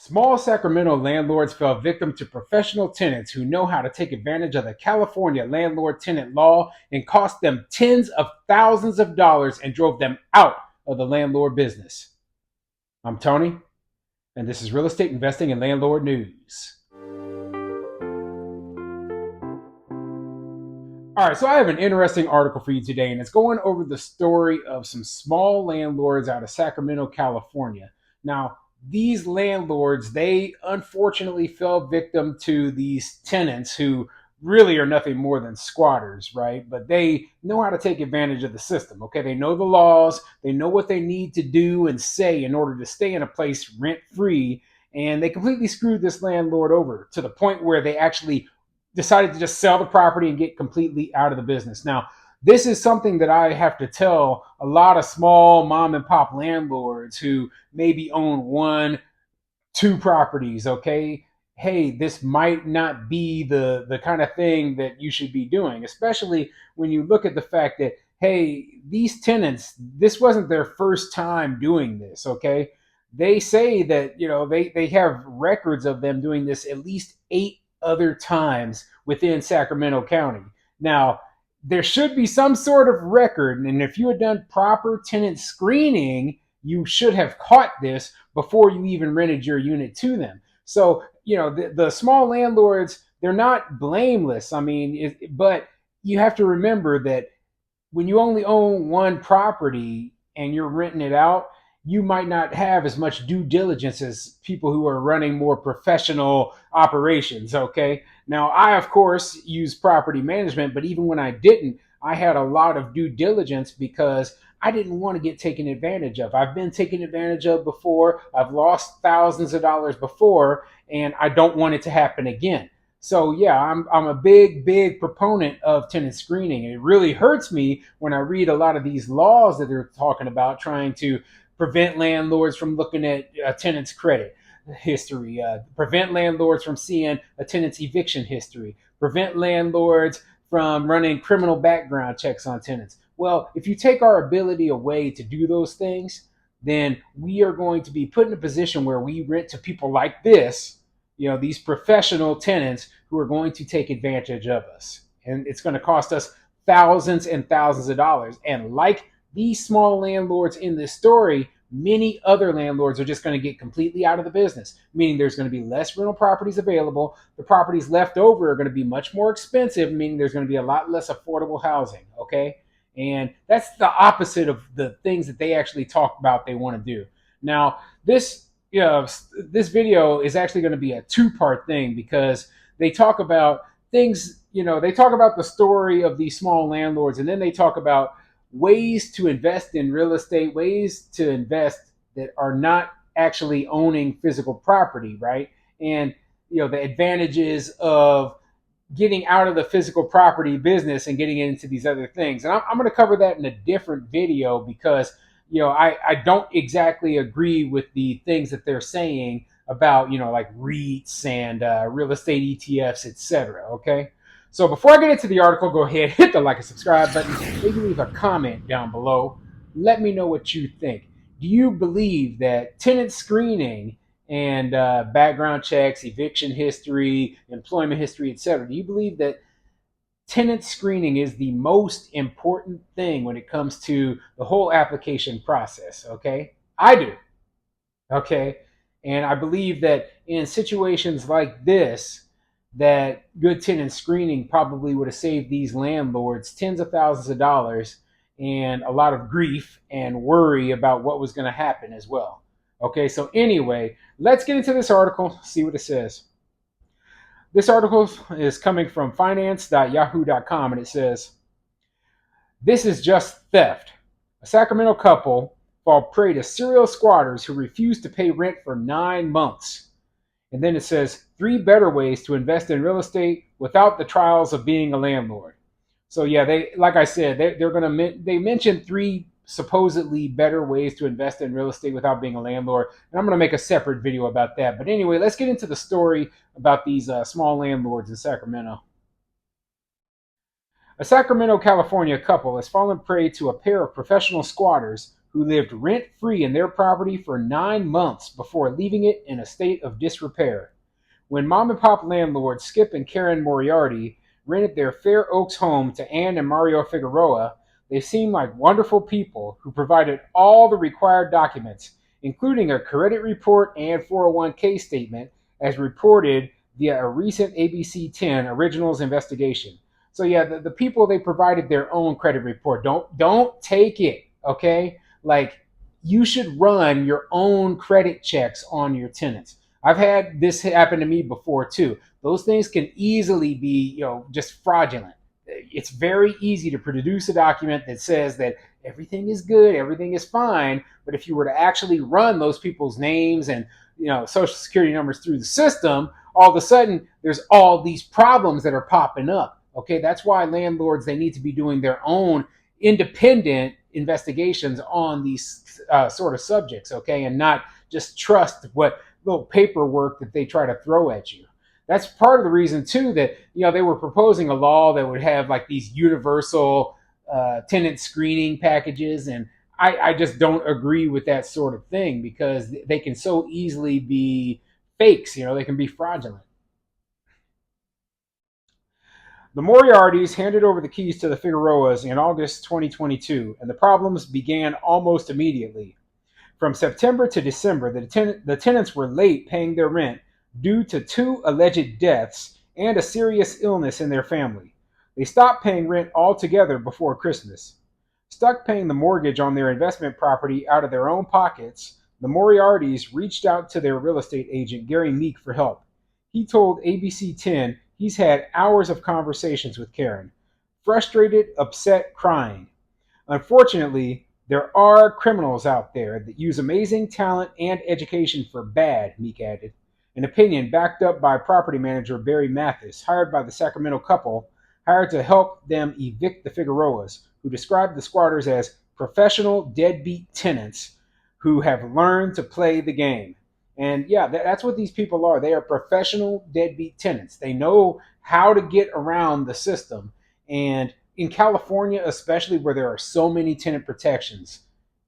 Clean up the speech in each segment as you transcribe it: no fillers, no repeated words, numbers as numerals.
Small Sacramento landlords fell victim to professional tenants who know how to take advantage of the California landlord tenant law and cost them tens of thousands of dollars and drove them out of the landlord business. I'm Tony, and this is Real Estate Investing and Landlord News. All right, so I have an interesting article for you today, and it's going over the story of some small landlords out of Sacramento, California. Now, these landlords, they unfortunately fell victim to these tenants who really are nothing more than squatters, right? But they know how to take advantage of the system, okay? They know the laws, they know what they need to do and say in order to stay in a place rent free, and they completely screwed this landlord over to the point where they actually decided to just sell the property and get completely out of the business. Now, this is something that I have to tell a lot of small mom and pop landlords who maybe own one, two properties, okay? Hey, this might not be the kind of thing that you should be doing, especially when you look at the fact that, hey, these tenants, this wasn't their first time doing this, okay? They say that, they have records of them doing this at least 8 other times within Sacramento County. Now, there should be some sort of record, and if you had done proper tenant screening, you should have caught this before you even rented your unit to them. So, the small landlords, they're not blameless. I mean, but you have to remember that when you only own one property and you're renting it out, you might not have as much due diligence as people who are running more professional operations. Okay. Now, I, of course, use property management, but even when I didn't, I had a lot of due diligence because I didn't want to get taken advantage of. I've been taken advantage of before. I've lost thousands of dollars before, and I don't want it to happen again. So yeah, I'm a big proponent of tenant screening, and it really hurts me when I read a lot of these laws that they're talking about, trying to prevent landlords from looking at a tenant's credit history, prevent landlords from seeing a tenant's eviction history, prevent landlords from running criminal background checks on tenants. Well, if you take our ability away to do those things, then we are going to be put in a position where we rent to people like this, these professional tenants who are going to take advantage of us. And it's going to cost us thousands and thousands of dollars. And like these small landlords in this story, many other landlords are just going to get completely out of the business, meaning there's going to be less rental properties available. The properties left over are going to be much more expensive, meaning there's going to be a lot less affordable housing, okay? And that's the opposite of the things that they actually talk about they want to do. Now, this video is actually going to be a two-part thing because they talk about things, they talk about the story of these small landlords, and then they talk about ways to invest in real estate, ways to invest that are not actually owning physical property, right? And the advantages of getting out of the physical property business and getting into these other things. And I'm going to cover that in a different video because I don't exactly agree with the things that they're saying about like REITs and real estate ETFs, etc. Okay. So before I get into the article, go ahead, hit the like and subscribe button. Maybe leave a comment down below. Let me know what you think. Do you believe that tenant screening and background checks, eviction history, employment history, etc., do you believe that tenant screening is the most important thing when it comes to the whole application process? Okay. I do. Okay. And I believe that in situations like this, that good tenant screening probably would have saved these landlords tens of thousands of dollars and a lot of grief and worry about what was going to happen as well. Okay. So anyway, let's get into this article, see what it says. This article is coming from finance.yahoo.com, and it says, "This is just theft. A Sacramento couple fall prey to serial squatters who refuse to pay rent for 9 months." And then it says, 3 better ways to invest in real estate without the trials of being a landlord. So yeah, like I said, they mentioned 3 supposedly better ways to invest in real estate without being a landlord. And I'm going to make a separate video about that. But anyway, let's get into the story about these small landlords in Sacramento. A Sacramento, California couple has fallen prey to a pair of professional squatters who lived rent free in their property for 9 months before leaving it in a state of disrepair. When mom and pop landlords Skip and Karen Moriarty rented their Fair Oaks home to Ann and Mario Figueroa, they seemed like wonderful people who provided all the required documents, including a credit report and 401k statement, as reported via a recent ABC 10 Originals investigation. So yeah, the people, they provided their own credit report. Don't take it, okay? Like, you should run your own credit checks on your tenants. I've had this happen to me before too. Those things can easily be, just fraudulent. It's very easy to produce a document that says that everything is good, everything is fine, but if you were to actually run those people's names and social security numbers through the system, all of a sudden there's all these problems that are popping up. Okay, that's why landlords, they need to be doing their own independent investigations on these sort of subjects. Okay, and not just trust what little paperwork that they try to throw at you. That's part of the reason too that they were proposing a law that would have like these universal tenant screening packages, and I just don't agree with that sort of thing because they can so easily be fakes. They can be fraudulent. The Moriartys handed over the keys to the Figueroas in August 2022, and the problems began almost immediately. From September to December, the tenants were late paying their rent due to two alleged deaths and a serious illness in their family. They stopped paying rent altogether before Christmas. Stuck paying the mortgage on their investment property out of their own pockets, the Moriartys reached out to their real estate agent, Gary Meek, for help. He told ABC 10 he's had hours of conversations with Karen. Frustrated, upset, crying. Unfortunately, there are criminals out there that use amazing talent and education for bad, Meek added. An opinion backed up by property manager Barry Mathis, hired by the Sacramento couple, hired to help them evict the Figueroas, who described the squatters as professional deadbeat tenants who have learned to play the game. And yeah, that's what these people are. They are professional deadbeat tenants. They know how to get around the system. And in California, especially where there are so many tenant protections,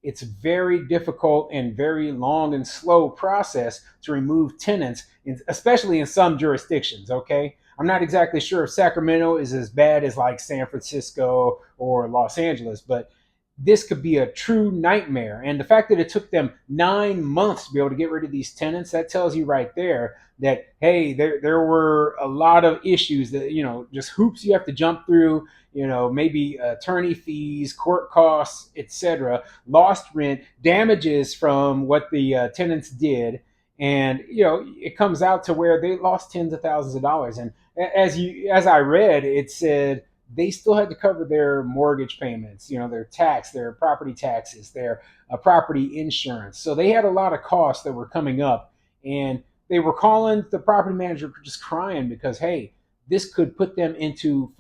it's very difficult and very long and slow process to remove tenants, especially in some jurisdictions. Okay, I'm not exactly sure if Sacramento is as bad as like San Francisco or Los Angeles, but this could be a true nightmare. And the fact that it took them 9 months to be able to get rid of these tenants, that tells you right there that, hey, there were a lot of issues that, just hoops you have to jump through, maybe attorney fees, court costs, etc., lost rent, damages from what the tenants did. And, it comes out to where they lost tens of thousands of dollars. And as I read, it said they still had to cover their mortgage payments, their tax, their property taxes, their property insurance. So they had a lot of costs that were coming up, and they were calling the property manager just crying because, hey, this could put them into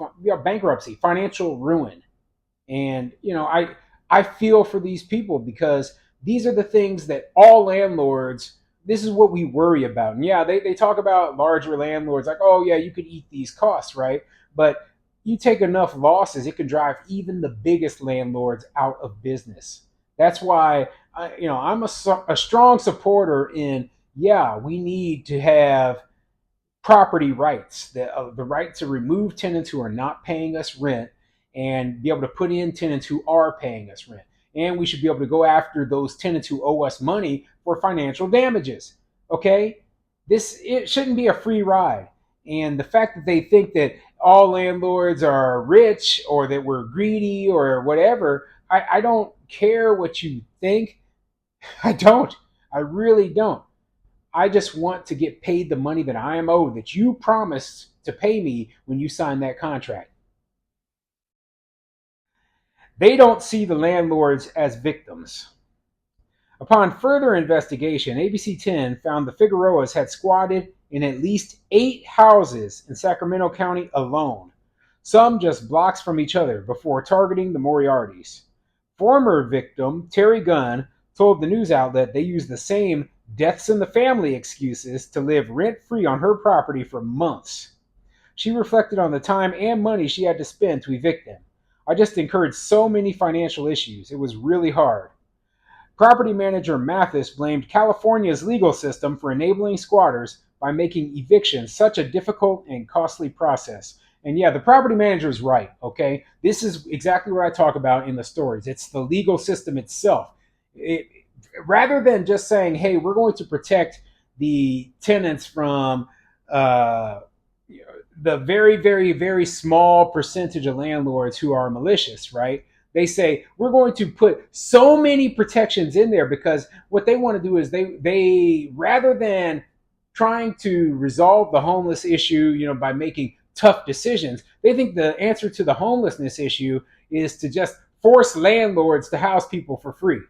bankruptcy, financial ruin. And I feel for these people because these are the things that all landlords, this is what we worry about. And yeah, they talk about larger landlords like, oh yeah, you could eat these costs, right? But you take enough losses, it can drive even the biggest landlords out of business. That's why I'm a strong supporter in, yeah, we need to have property rights, the right to remove tenants who are not paying us rent and be able to put in tenants who are paying us rent. And we should be able to go after those tenants who owe us money for financial damages. Okay? It shouldn't be a free ride. And the fact that they think that all landlords are rich or that we're greedy or whatever, I don't care what you think. I don't. I really don't. I just want to get paid the money that I am owed, that you promised to pay me when you signed that contract. They don't see the landlords as victims. Upon further investigation, ABC 10 found the Figueroas had squatted in at least 8 houses in Sacramento County alone, some just blocks from each other, before targeting the Moriartys. Former victim Terry Gunn told the news outlet they used the same deaths in the family excuses to live rent-free on her property for months. She reflected on the time and money she had to spend to evict them. I just incurred so many financial issues. It was really hard. Property manager Mathis blamed California's legal system for enabling squatters by making eviction such a difficult and costly process. And yeah, the property manager is right, okay? This is exactly what I talk about in the stories. It's the legal system itself. It, Rather than just saying, hey, we're going to protect the tenants from uh, the very, very, very small percentage of landlords who are malicious, right? They say we're going to put so many protections in there because what they want to do is they rather than trying to resolve the homeless issue, by making tough decisions, they think the answer to the homelessness issue is to just force landlords to house people for free.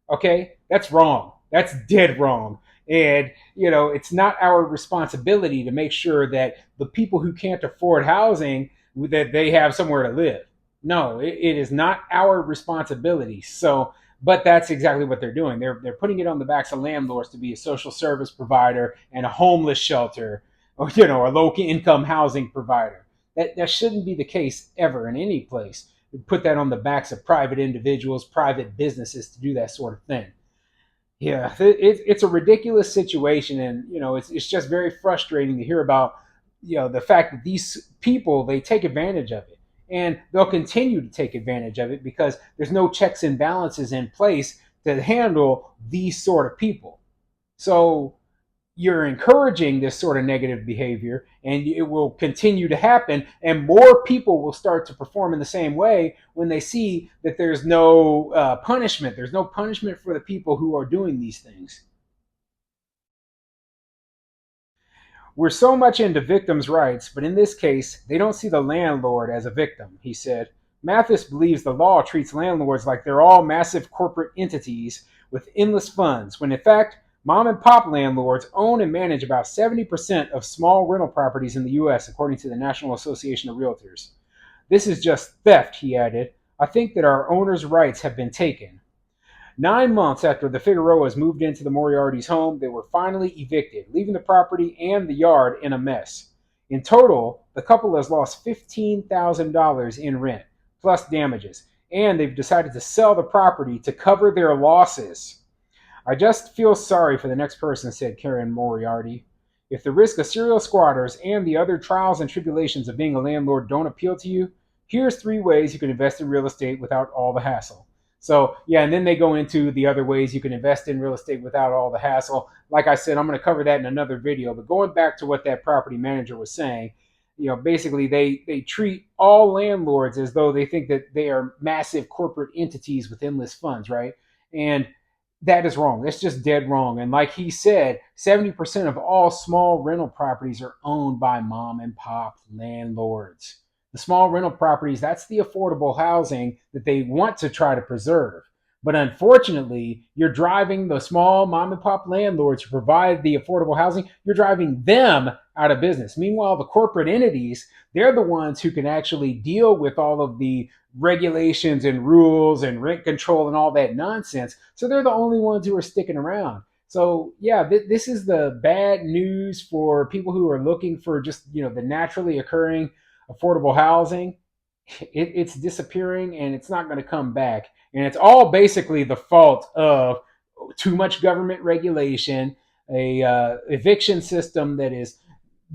Okay, that's wrong. That's dead wrong. And it's not our responsibility to make sure that the people who can't afford housing, that they have somewhere to live. No, it is not our responsibility. So, but that's exactly what they're doing. They're putting it on the backs of landlords to be a social service provider and a homeless shelter, or a low income housing provider. That shouldn't be the case ever in any place. Put that on the backs of private individuals, private businesses to do that sort of thing. Yeah, it's a ridiculous situation, and it's just very frustrating to hear about the fact that these people, they take advantage of it, and they'll continue to take advantage of it because there's no checks and balances in place to handle these sort of people. So you're encouraging this sort of negative behavior, and it will continue to happen, and more people will start to perform in the same way when they see that there's no punishment for the people who are doing these things. We're so much into victims' rights, but in this case, they don't see the landlord as a victim, he said. Mathis believes the law treats landlords like they're all massive corporate entities with endless funds, when in fact, mom and pop landlords own and manage about 70% of small rental properties in the U.S., according to the National Association of Realtors. This is just theft, he added. I think that our owners' rights have been taken. 9 months after the Figueroas moved into the Moriarty's home, they were finally evicted, leaving the property and the yard in a mess. In total, the couple has lost $15,000 in rent, plus damages, and they've decided to sell the property to cover their losses. I just feel sorry for the next person, said Karen Moriarty. If the risk of serial squatters and the other trials and tribulations of being a landlord don't appeal to you, here's 3 ways you can invest in real estate without all the hassle. So, yeah, and then they go into the other ways you can invest in real estate without all the hassle. Like I said, I'm going to cover that in another video. But going back to what that property manager was saying, basically they treat all landlords as though they think that they are massive corporate entities with endless funds, right? And that is wrong. That's just dead wrong. And like he said, 70% of all small rental properties are owned by mom and pop landlords. The small rental properties, that's the affordable housing that they want to try to preserve. But unfortunately, you're driving the small mom and pop landlords who provide the affordable housing, you're driving them out of business. Meanwhile, the corporate entities, they're the ones who can actually deal with all of the regulations and rules and rent control and all that nonsense. So they're the only ones who are sticking around. So yeah, this is the bad news for people who are looking for just the naturally occurring affordable housing. It's disappearing and it's not going to come back. And it's all basically the fault of too much government regulation, a eviction system that is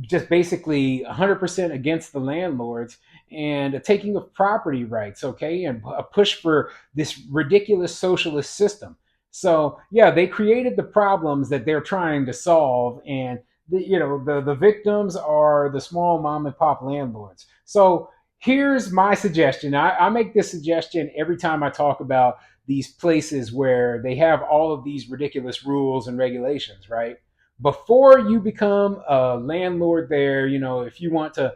just basically 100% against the landlords, and a taking of property rights, okay, and a push for this ridiculous socialist system. So yeah, they created the problems that they're trying to solve, and the victims are the small mom and pop landlords. So here's my suggestion. I make this suggestion every time I talk about these places where they have all of these ridiculous rules and regulations, right? Before you become a landlord there, if you want to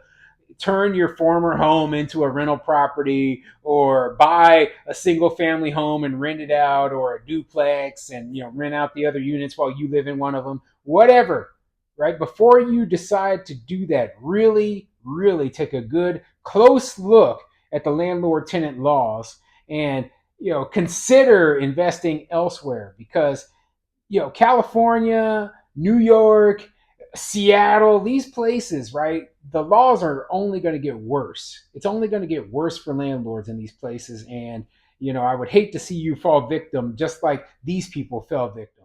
turn your former home into a rental property or buy a single family home and rent it out, or a duplex and rent out the other units while you live in one of them, whatever, right? Before you decide to do that, really, really take a good close look at the landlord tenant laws, and consider investing elsewhere, because California, New York, Seattle, these places, right? The laws are only going to get worse. It's only going to get worse for landlords in these places. And, I would hate to see you fall victim just like these people fell victim.